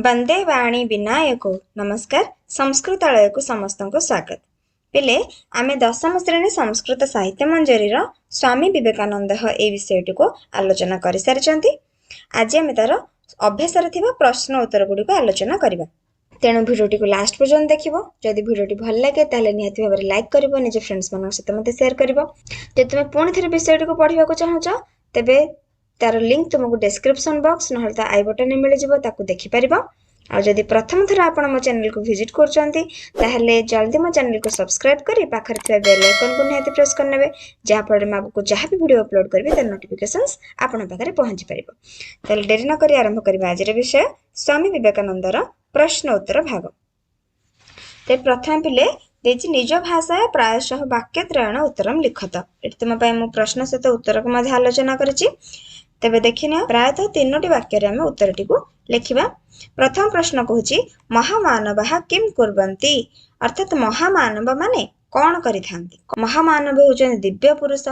वंदे वाणी विनायको नमस्कार संस्कृतालय को समस्त को स्वागत। पिले आमे दशम श्रेणी संस्कृत साहित्य मंजरी स्वामी विवेकानंद ए विषयटी को आलोचना कर सारी। आज आम तार अभ्यास प्रश्न उत्तर गुड़ी आलोचना करवा। तेणु भिडियोटी को लास्ट पर्यंत देखिबो। जदि भिडियोटी भल लगे ताले निहाती भाबरे लाइक करिवो, निज फ्रेंड्स मानक सहित मते शेयर करिवो। जे तुमे पुणी थरे विषयटी को पढिबा को चाहछ तेबे तार लिंक तुमको डिस्क्रिप्शन बॉक्स नहले ता आई बटन मिल जिवो, ताकू देखि परिबो। और जदि प्रथम थर आपण मो चैनल को विजिट करचंती ताहले जल्दी मो चैनल को सब्सक्राइब करी पाखर थिबा बेल आइकन को निहाती प्रेस करनेबे, जहा फल में आपको जहाँ भी वीडियो अपलोड करबे तार नोटिफिकेशंस आपण पाखरे पहुंची परिबो। ताले देरी न करी आरंभ करबा आज रे विषय स्वामी विवेकानंदर प्रश्न उत्तर भाग। ते प्रथम पिले देजी निज भाषा प्रायशः वाक्यत्रयण उत्तरम लिखत। एटी तुम पय मो प्रश्न सहित उत्तर को मध्ये आलोचना करछि। तेबे देखिने प्रायतः 3टी वाक्य रे हम उत्तरटी को लिखिबा। प्रथम प्रश्न कहूछि महामानवः किम कुर्वन्ति, अर्थात महामानव माने कौन करिथांती। महामानव होचन दिव्य पुरुष,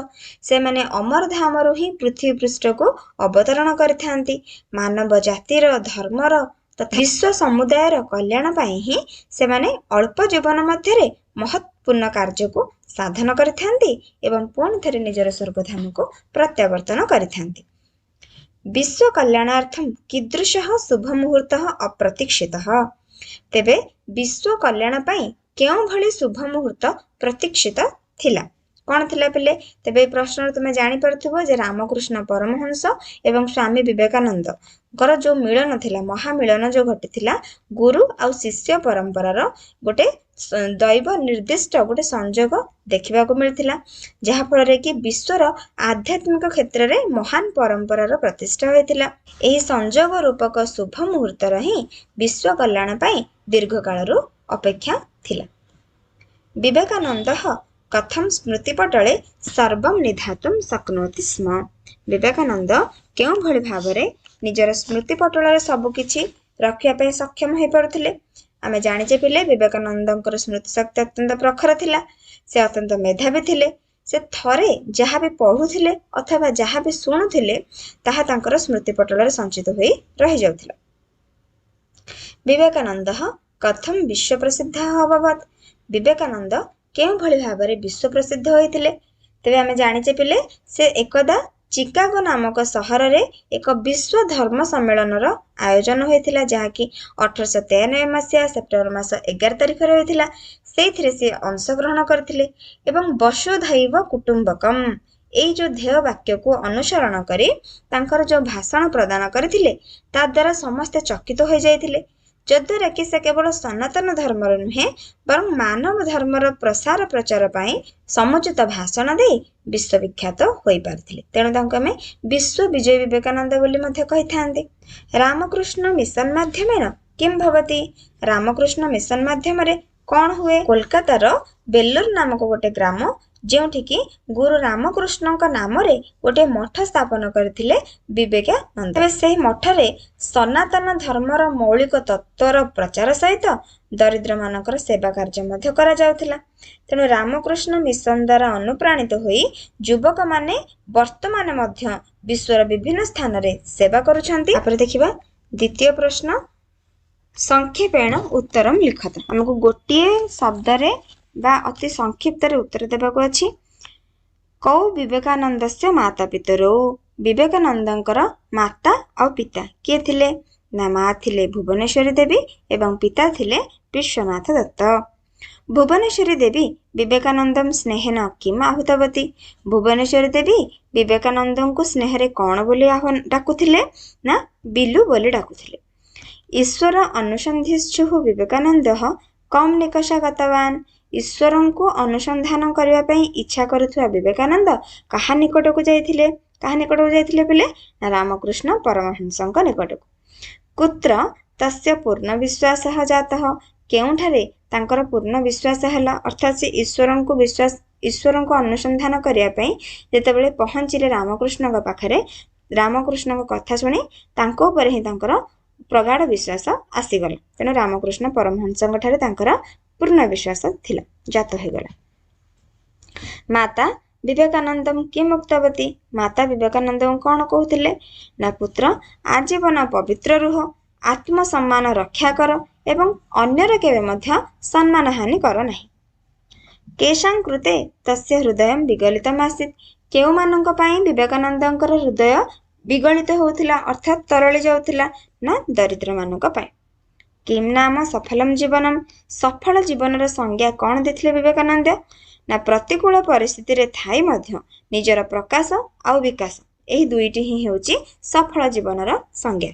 से माने अमर धामरु ही पृथ्वी पृष्ठ को अवतरण करिथांती। मानव जातिर धर्मर तथा विश्व समुदायर कल्याण पाई ही से माने अल्प जीवन मध्यरे महत्वपूर्ण कार्य को साधन करिथांती एवं पुणी थरे निजर स्वर्गधाम को प्रत्यावर्तन करिथांती। विश्व कल्याणार्थम कीदृशः शुभ मुहूर्त अप्रतीक्षित। तेबे विश्व कल्याण पाई केउ भली शुभ मुहूर्त प्रतीक्षित थिला, कौन थिला पिले। तेबे प्रश्न तुमे जानी परथुबो जे रामकृष्ण परमहंस एवं स्वामी विवेकानंद गर जो मिलन थिला, महामिलन जो घटिथिला गुरु आउ शिष्य परंपरार गोटे दैव निर्दिष्ट गोटे संजोग देखा मिलता, जहा फल कि विश्वर आध्यात्मिक क्षेत्र में महान परंपरार प्रतिष्ठा होता। यही संजोग रूपक शुभ मुहूर्तर ही विश्व कल्याण पाई दीर्घ काल अपेक्षा थिला। विवेकानंद कथम स्मृतिपटले सर्वं निधातुं शक्नोति स्म। विवेकानंद केउ भली भावरे निजर स्मृतिपटल सबकिछि रखिया सक्षम हो पारुथिले। आमे जानिचे पिले विवेकानंदंकर स्मृति शक्ति अत्यंत प्रखर थिला। से अत्यंत मेधावी थिले। से थरे जहाँ भी पढ़ुथिले अथवा जहाँ भी शुणुथिले ताहा तांकर स्मृतिपटल संचित होई रहि जाउथिला। विवेकानंद कथम विश्व प्रसिद्ध अभवत्। विवेकानंद केउ भली भाबरे विश्व प्रसिद्ध होइथिले। तेबे आमे जानिचे पिले से एकदा चिकागो नामक सहर रे एक विश्व धर्म सम्मेलन आयोजन होइथिला, जहा कि 1893 मसीहा सेप्टेम्बर मास 11 तारिख रे होइथिला। सेइथिरे से अंशग्रहण करथिले एवं वसुधैव कुटुंबकम एई जो ध्येय वाक्य को अनुसरण करी तांकर जो भाषण प्रदान करथिले ता द्वारा समस्त चकित हो जाइथिले, जद्वारा कि से केवल सनातन धर्मर नुहे बरं मानव धर्मर प्रसार प्रचार पाई समुचित भाषण दे विश्वविख्यात होई पारथिले। तेणु तांको आमे विश्व विजय विवेकानंद बोली मध्ये कहिथांते। रामकृष्ण मिशन माध्यमेन किम भवति। रामकृष्ण मिशन माध्यम रे कौन हुए। कोलकातार बेल्लूर नामक गोटे ग्राम जोठी कि गुरु रामकृष्ण नाम रे गोटे मठ स्थापन करथिले विवेकानंद। तेबे सेही मठरे सनातन धर्मर मौलिक तत्वर प्रचार सहित दरिद्र मानकर सेवा कार्य मध्य करा जाउथिला। तेणु रामकृष्ण मिशन द्वारा अनुप्राणित होई युवक माने वर्तमान मध्य विश्वर विभिन्न स्थान रे सेवा करुछंती। आपरे देखिबा द्वितीय प्रश्न संक्षेपेण उत्तरम लिखत। हमको गोटिए शब्द रे बा अति संक्षिप्त रे उत्तर देबाको अछि। कौ विवेकानंदस्य माता पितरौ। विवेकानंदंकर माता और पिता किए थिले ना माँ थिले भुवनेश्वरी देवी एवं पिता थिले विश्वनाथ दत्त। भुवनेश्वरी देवी विवेकानंदम स्नेहेन किम आहुतवती। भुवनेश्वरी देवी विवेकानंदं को स्नेह रे कौन बोली डाकुथिले ना बिलु बोली डाकुथिले। ईश्वर अनुसंधिष्ठु विवेकानंद कम निकषा गतवान। ईश्वर को अनुसंधान करने पई इच्छा करुवा विवेकानंद कहा निकट को जाइथिले। कहा निकट को जाइथिले पिले ना रामकृष्ण परमहंसଙ୍କ निकट को। कुत्र तस्य पूर्ण विश्वास जातः। केउठारे तांकर पूर्ण विश्वास हला, अर्थात से ईश्वर को अनुसंधान करने पई जेतेबेले पहुंचिले रामकृष्ण पाखरे, रामकृष्ण कथा शुणी तांको ऊपर ही तांकर प्रगाढ़ विश्वास आसीगला। तेणु रामकृष्ण परमहंसଙ୍କ ठारे तांकर पूर्ण विश्वास थिला, जात हो गला। माता विवेकानंदम किम उक्तवती। माता विवेकानंद कौन कहते ना पुत्र आजीवन पवित्र रुह। आत्मसम्मान रक्षा कर एवं अन्यर केबे मध्य सम्मान हानि कर नाही। केशां कृते तस्य हृदय विगलितम् आसीत् केउ मानंक पई विवेकानंदंकर हृदय विगलित होउथिला अर्थात तरळी जाउथिला ना दरिद्र मानंक पई। किम नाम सफलम जीवनम सफल जीवनर संज्ञा कौन देथिले विवेकानंद ना प्रतिकूल परिस्थिति रे थाई मध्य निजर प्रकाश आउ विकास एही दुईटी ही हेउची सफल जीवनर संज्ञा।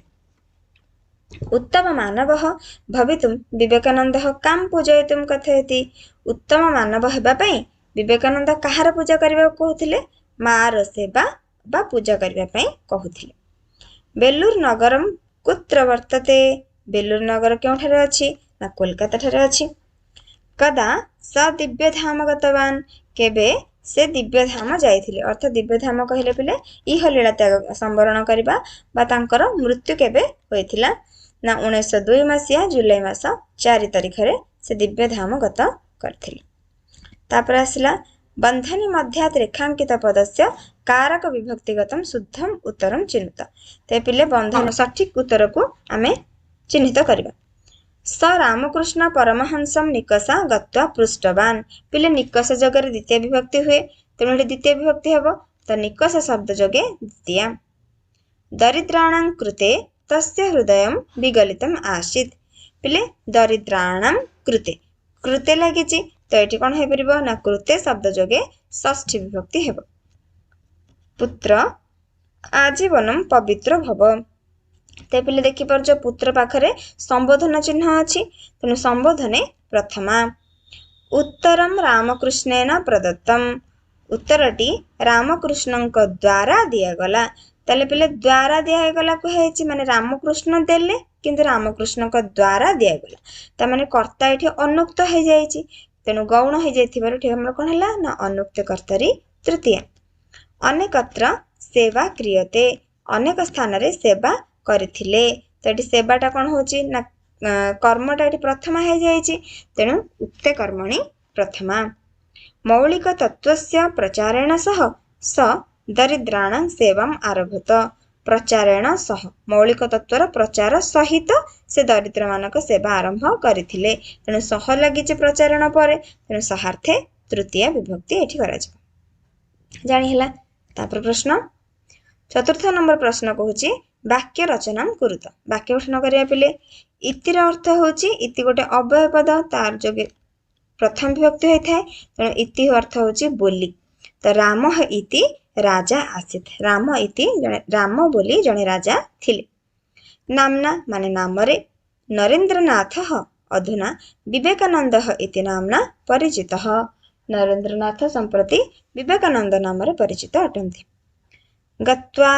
उत्तम मानवः भवितुं विवेकानन्दः कां पूजयितुं कथयति। उत्तम मानव हेबा पई विवेकानंद कहार पूजा करबा कहउथिले मार सेवा बा पूजा करबा पई कहउथिले। बेलूर नगरम कुत्र वर्तते बेलूर नगर केउठारे अछि ना कोलकाता ठारे अछि। कदा स दिव्य धाम गतवान केबे से दिव्य धाम जाइथिले अर्थात दिव्य धाम कहले पिले इह लीला त्याग संवरण करबा बा तांकर मृत्यु केबे होइथिला ना 1902 मसिया जुलाई मास 4 तारिख रे से दिव्य धाम गत करथिले। तापर आसला बंधनी मध्यात रेखांकित पदस्य कारक विभक्तिगतम शुद्धम उत्तरम चिन्हित ते पिले बंधन सठिक उत्तर को आमे चिन्हित करबा। स रामकृष्ण परमहंसम निकषा गत्वा पृष्ठवान पिले निकष जगह द्वितीय विभक्ति हुए तेणु द्वितीय विभक्ति हेबो तो निकष शब्द जगे द्वितीय। दरिद्राणां कृते तस्य हृदय विगलितम आसीत् पिले दरिद्राणां कृते कृते लागिछि तो एठी कोन हे परिबो ना कृते शब्द जगे षष्ठी विभक्ति हेबो। पुत्र आजीवनम पवित्र भव ते पिले देखि परज पुत्र पाखरे संबोधन चिन्ह अछि तेणु संबोधने प्रथमा। उत्तरम रामकृष्णेन प्रदत्तम उत्तरटी रामकृष्णଙ୍କ द्वारा दियागला ताले पिले द्वारा दियागला कहेछि माने रामकृष्ण देले किंतु रामकृष्णଙ୍କ द्वारा दियागला ता माने कर्ता एठी अनुक्त हे जाइछि तेणु गौण हे जाइथिबार एठी हमर कोन हला ना अनुक्त कर्तारी तृतीय। अनेकत्र सेवा क्रियते अनेक स्थान रे सेवा करथिले तो एठी सेवाटा कोन होछि ना कर्मटा एठी प्रथमा हे जाइछि तेणु उक्ते कर्मणि प्रथमा। मौलिक तत्वस्य प्रचारेण सह स दरिद्राणां सेवाम आरभत प्रचारेण सह मौलिक तत्वर प्रचार सहित से दरिद्र मानक सेवा आरंभ करथिले तेणु सह लागिछि प्रचारण परे तेणु सहार्थे तृतीय विभक्ति एठी कराजिबो जानि हला। तापर प्रश्न चतुर्थ नंबर प्रश्न कहूची वाक्य रचना कुरुत वाक्य गठन करिया पिले इतिर अर्थ होची इति गोटे अव्यय पद तार जोगे प्रथम विभक्ति होइथाय तेणु इति अर्थ होची बोली तो राम इति राजा आसीत राम इति राम बोली जने राजा थिले। नामना माने नामरे नरेंद्रनाथ अधुना विवेकानंद इति नामना परिचितः नरेंद्रनाथ संप्रति विवेकानंद नामरे परिचित अटंती। गत्वा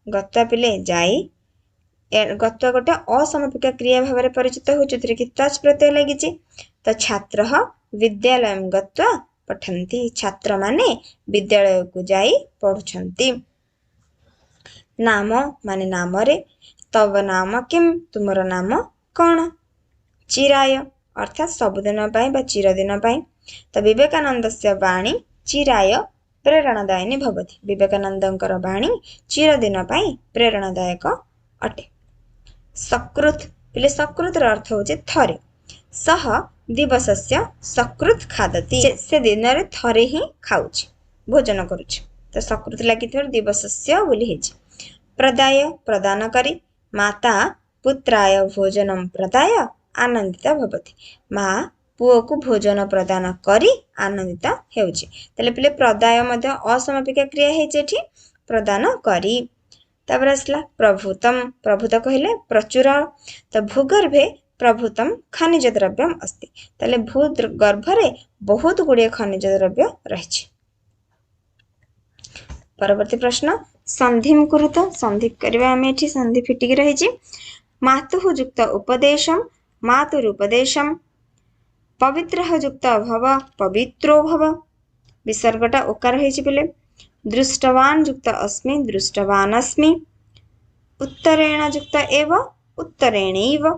गत्वा पिले जाई गत्वा गोटे असमापिका क्रिया भाव परिचित होचुतरे कि तच प्रत्यय लागिछि तो छात्रः विद्यालय गत्वा पठन्ति छात्र माने विद्यालय को जाई पढुछन्ति। नाम माने नामरे तव नाम किम तुमर नाम कौन चिराय अर्थात सबुदिन पाई बा चिरदिन पाई तो विवेकानंदस्य वाणी चिराय प्रेरणादायिनी भवति विवेकानंदंकर वाणी चिरदिन पाई प्रेरणादायक अटे। सकृत पिले सकृत अर्थ होचे थरे सह दिवसस्य सकृत खादति से दिन रे थरे ही खाउछि भोजन करूछि तो सकृत लागिथिवर दिवसस्य बोली हेछि। प्रदाय प्रदान करी माता पुत्राय भोजनम प्रदाय आनंदिता भवति माँ पुओ को भोजन प्रदान करी आनंदित हेउछि तले पिले प्रदाय मध्य असमापिका क्रिया हेछि एठी प्रदान करी। तापर आसला प्रभुतम प्रभुत कहले प्रचुर तो भूगर्भे प्रभुतम खनिज द्रव्यम अस्ति तले भूगर्भरे बहुत गुड़िए खनिज द्रव्य रहिछि। परवर्ती प्रश्न संधिम कुरुत संधि करबा आमे एठी संधि फिटिक रहिछि। मातुः युक्त उपदेशम मातुरुपदेशम पवित्रः युक्त भव पवित्रो भव विसर्गटा ओकार हेछि पिले। दृष्टवान युक्त अस्मि दृष्टवान अस्मि उत्तरेण युक्त एव उत्तरेणैव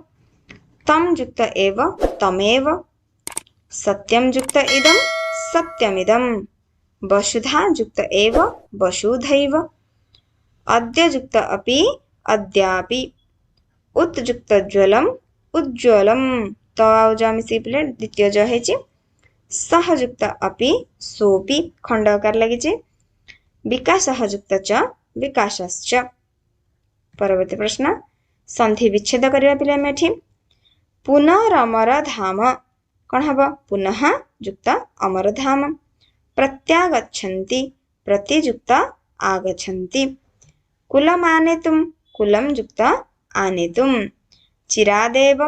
तम युक्त एव तमेव सत्यम युक्त इदम सत्यमिदम वसुधा युक्त एव वसुधैव अद्य युक्त अपि अद्यापि उत्युक्त ज्वलम उज्ज्वलम तो आउ ज मिसी पिले द्वितीय ज हेची सहयुक्त अपि सोपि खंड आकार लगी विकासयुक्त च विकासश्च। परवर्ती प्रश्न संधि विच्छेद करबा पिले हम एठी पुनरमर धाम कौन हम पुनः युक्त अमर धाम प्रत्यागच्छन्ति प्रतियुक्त आगच्छन्ति कुलम आनेतुम कुलम युक्त आनेतुम चिरादेव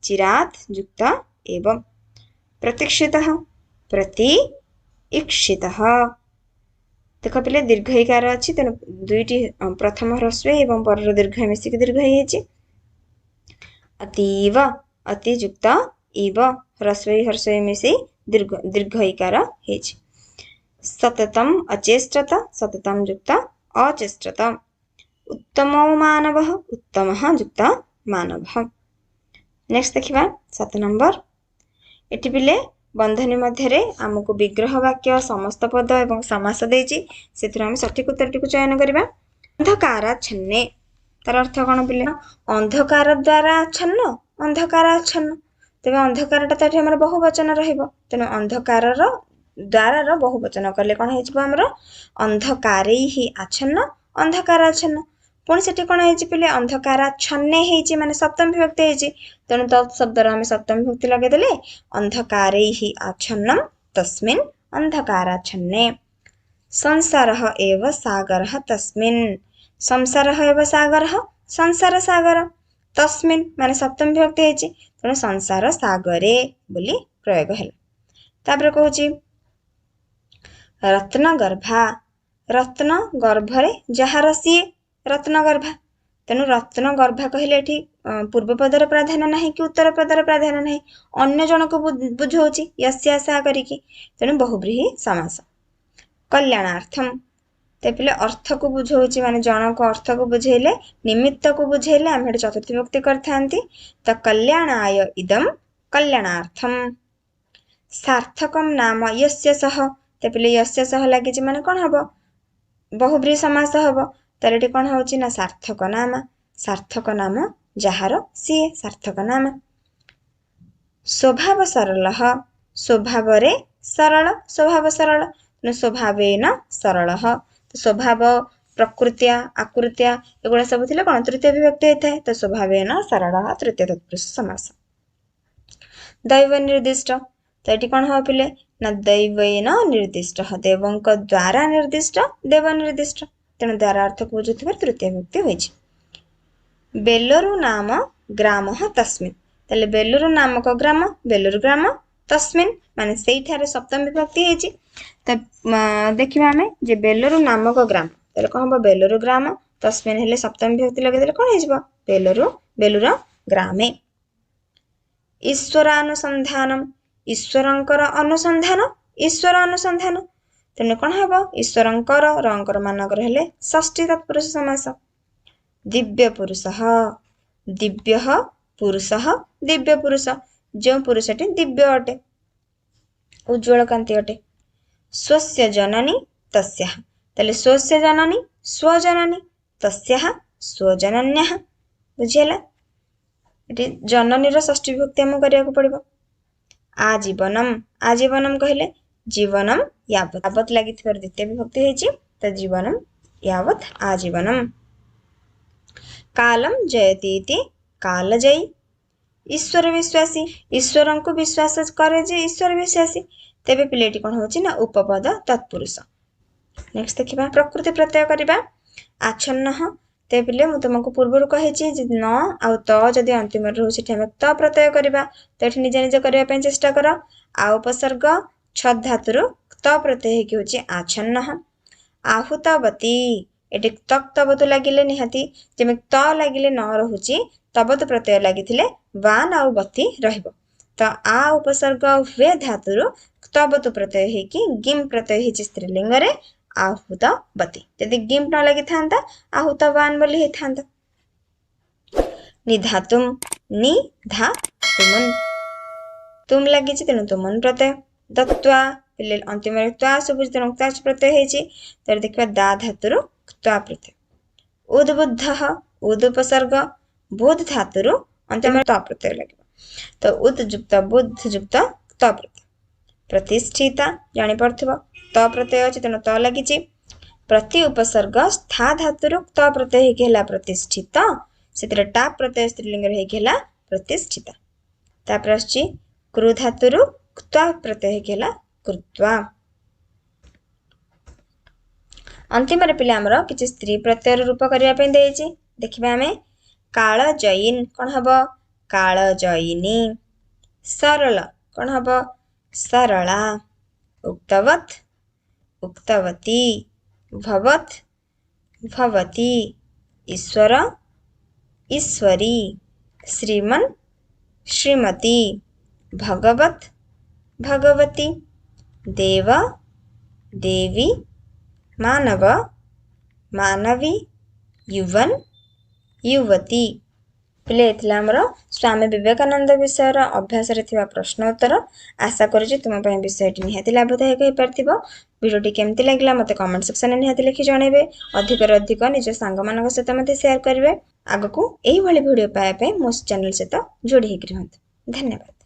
चिरात् युक्त एव प्रतीक्षितः प्रतीक्षितः। देख पिले दीर्घ इकार अच्छी तेणु दुईटी प्रथम ह्रस्व एवं पर दीर्घ मिसिक दीर्घ होती अतीव अतियुक्त इव ह्रस्व ह्रस्व मिसी दीर्घ इकार होती सततम अचेष्टत सततम युक्त अचेष्टत उत्तमो मानवः उत्तमः युक्त मानवः। नेक्स्ट देखिबा 7 नंबर एटी पिले बंधनी मध्य आमको विग्रह वाक्य समस्त पद एवं समास देछि सेथुर हम सठिक उत्तर टिकु चयन करिबा। अंधकाराच्छन्ने तार अर्थ कोन पिले अंधकार द्वारा आच्छन्न अंधकार आच्छन्न तेबे अंधकारटा ताठी हमर बहुवचन रहइबो तेनु अंधकारर द्वारार बहुवचन करले कोन हेजिबो हमर अंधकारैहि आच्छन्न अंधकाराच्छन्न पुणी सेठी कोन हेजि पिले अंधकाराच्छन्ने हेजि माने सप्तमी विभक्ति हेजि तेणु तत् शब्दर आमे सप्तमी विभक्ति लगे देले अंधकारैहि आच्छन्नम तस्मिन् अंधकाराच्छन्ने संसारः एव सागरः तस्मिन् संसारः एव सागरः संसार सागर तस्मिन् माने सप्तमी विभक्ति हेजि तेणु संसार सागरे बोली प्रयोग हेला। तापर कहूची रत्नगर्भा रत्न गर्भरे जहार सीए रत्नगर्भा तेणु रत्नगर्भा कहले एठी पूर्व पदर प्राधान्य नहीं कि उत्तर पदर प्राधान्य नहीं अन्य जन को बुझौची यस्या सा करिकी तेणु बहुव्रीहि समास। कल्याणार्थम ते पिले अर्थ को बुझौची माने जन को अर्थ को बुझेले निमित्त को बुझेले हम चतुर्थी विभक्ति करथांती त कल्याणाय इदम कल्याणार्थम। सार्थकम नाम यस्य सह ते पिले यस्य सह लागि माने कोन हबो बहुव्रीहि समास हबो तारेटी कोन होची ना सार्थक नाम जहार सी सार्थक नाम। स्वभाव सरल स्वभाव रे सरल स्वभाव सरल न स्वभावेन सरल तो स्वभाव प्रकृत्या आकृत्या एगुड़ा सब थिले कोन तृतीय विभक्ति होता है तो स्वभावेन सरल तृतीय तत्पुरुष समास। दैव निर्दिष्ट तो ये कौन हो पिले ना दैवेन निर्दिष्ट देवंक द्वारा निर्दिष्ट देव निर्दिष्ट तेणु द्वारा अर्थ को बुझुथिबार तृतीय विभक्ति होइछि। बेलूरु नाम ग्राम तस्मिन् तले बेलूरु नामक ग्राम बेलूरु ग्राम तस्मिन् माने सेइठारे सप्तमी विभक्ति होइछि त देखिबा हमें जे बेलूरु नामक ग्राम तले कोन हो बेलूरु ग्राम तस्मिन् हेले सप्तमी विभक्ति लगे देले कोन हेजिबो बेलूर ग्रामे। ईश्वरानुसंधानम ईश्वरंकर अनुसंधान ईश्वर अनुसंधान तेणु कौन हम ईश्वरंकर रंकर मानकर हेले षष्ठी तत्पुरुष समास। दिव्य पुरुष दिव्य पुरुष जो पुरुषटी दिव्य अटे उज्ज्वल कांति अटे। स्वस्य जननी तस्याः तले स्वस्य जननी स्वजननी तस्याः स्वजनन्याः बुझिला ये जननी षष्ठी विभक्ति आम करिया पड़िबो। आजीवनम कहले जीवनम यावत लगी द्वितीय विभक्ति होइछि त जीवनम यावत आजीवनम। कालम जयति इति कालजयी ईश्वर विश्वासी ईश्वरं को विश्वास करे जे ईश्वर विश्वासी तेबे पिलेटी कोन होछि ना उपपद तत्पुरुष। नेक्स्ट देखिबा प्रकृति प्रत्यय करिबा आच्छन्न ते पिले मु तुमको पूर्वरु कहिछि जे न आउ त जदि अंतिम रहउ सेठी हम त प्रत्यय करिबा त एठी निजे निजे करिया पे चेष्टा करा। आ उपसर्ग छ धातुरु त प्रत्यय कि होछि आच्छन्न। आहुतवती एटी तक तबतु लागिले निहाती जेमे त लागिले न रहुछि तबतु प्रत्यय लागिथिले वान आउ बती रहइबो त आ उपसर्ग वे धातुरु तबतु प्रत्यय हे कि गिम प्रत्यय हे स्त्रीलिंग रे आहुतवती यदि गिम न लगी थांता आहुतवान बोली हे थांता। निधातुम नि धा तुमन तुम लगी तेणु तुमन प्रत्यय। दत्वा पिले अंतिम त्वा सुबुज तेणु त्वा प्रत्यय हेछि तर देखिबा दा धातुरु त्वा प्रत्यय। उद्बुद्धः उद उपसर्ग बुध धातुरु अंतिम त प्रत्यय लगे तो उद युक्त बुध युक्त त प्रत्यय प्रतिष्ठिता जानी पड़थिबो त प्रत्यय अछि तेनो त लागि प्रति उपसर्ग स्था धातुरु त प्रत्यय हेला प्रतिष्ठित सेतिर टा प्रत्यय स्त्रीलिंग रे हेला प्रतिष्ठिता तापर अछि कृ धातुरु क्त प्रत्यय हेला कृत्वा अंतिम रे पिले हमरो किछि स्त्री प्रत्यय रूप करिया पे देछि देखिबा हमें काल जयिन कोन हबो काल जयिनी सरल कोन हबो सरला उक्तवत उक्तवती भवत भवती ईश्वर ईश्वरी श्रीमन श्रीमती भगवत भगवती देव देवी मानव मानवी युवन युवती पिले एथिला हमरो स्वामी विवेकानंद विषय अभ्यास रे थिबा प्रश्न उत्तर आशा करूची तुम पय विषयटी निहाती लाभदायक हे परथिबो वीडियोटी केमती लागला मते कमेंट सेक्शन में निहाती लिखि जणेबे अधिक रे अधिक निज संग मानक सहित मते शेयर करिवे आगको एही भली वीडियो पाए पे मो चैनल सहित जोड़ी हेकि रहंतु धन्यवाद।